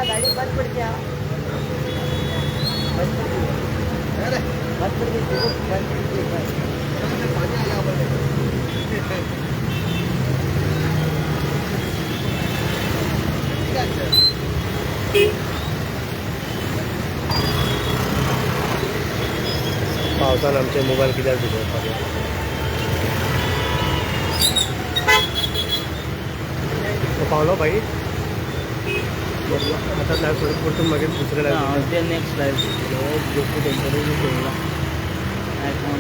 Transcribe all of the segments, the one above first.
गाड़ी बंद पड़ गया पावसान आमचे मोबाईल कित्याक भिजोवपाक पावलो भाई आता लायव्ह परत परतून मागीर दुसरे लायव्ह नेक्स्ट लाईव्ह आयफोन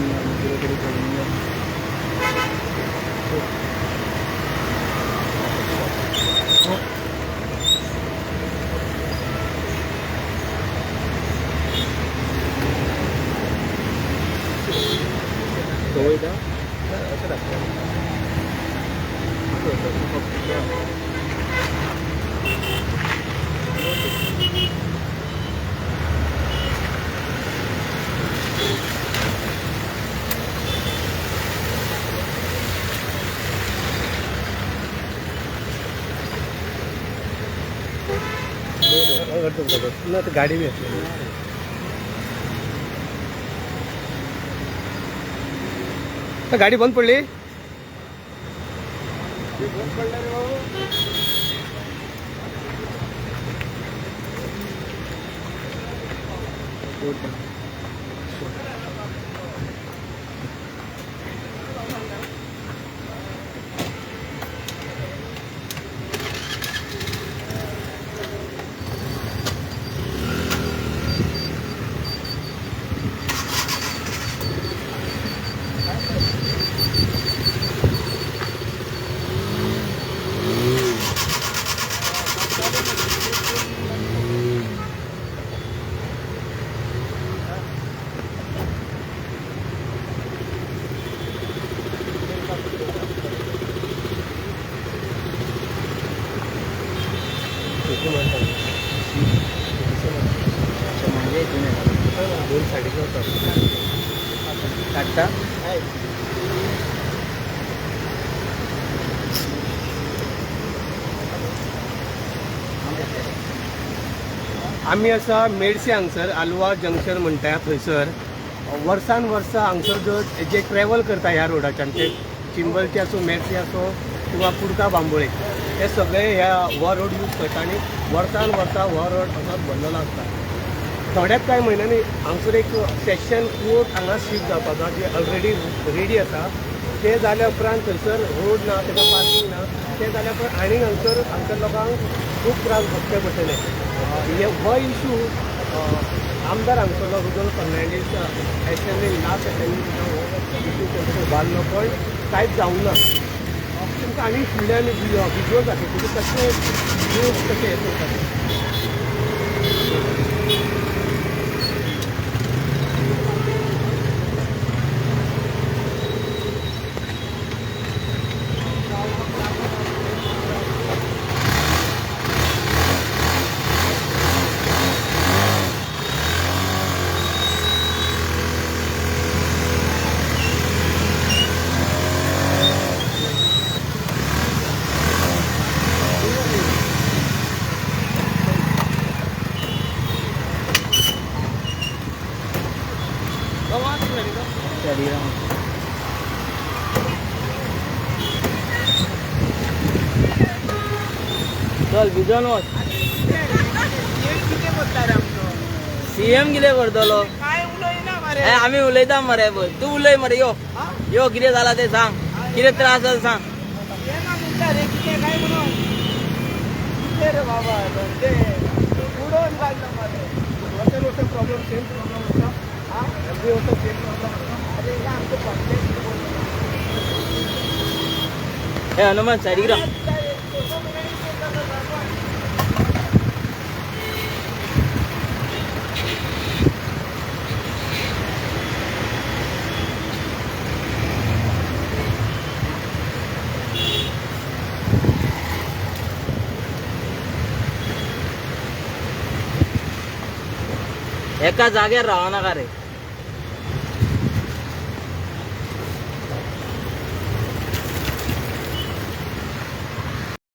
असं लागतं ना तर गाडी बी असली गाडी बंद पडली दोन साडीचे होतात काढता आम्ही असा मेडसे हांगसर आलवा जंक्शन म्हणटा थंयसर वर्सान वर्सा हांगसर जो जे ट्रॅव्हल करता ह्या रोडाच्यान ते चिंबलचे आसूं मेडसे आसूं किंवा कुडका बांबोळे हे सगळे ह्या हो रोड यूज करता आनी वर्सान वर्सा हो रोड असोच बंदलो आसता. थोड्याच कांय म्हयन्यांनी हांगसर एक सेशन कोर्ट हांगा शिफ्ट जावपाचो जे ऑलरेडी रेडी आसा ते जाल्या उपरांत थंयसर रोड ना तेका पार्किंग ना ते जाल्या उपरांत आनी हांगसर लोकांक खूब त्रास भोगचे पडटले. हो इशू आमदार हांगसरलो Rujal Fernandes assembly last assembly issue उबारलो पण कांयच जावंक ना. तुमकां आनी फुडल्यान विजुअल दाखयतले कशें न्यूज कशें हें करता. चल भिजन वच सीएम कितें करतलो आमी उलयता मरे पळय तूं उलय मरे यो कितें जाला तें सांग कितें त्रास जाला सांग प्रॉब्लेम सेम प्रॉब्लेम हे हनुमान साईड गिरा एका जाग्यार रावनाका रे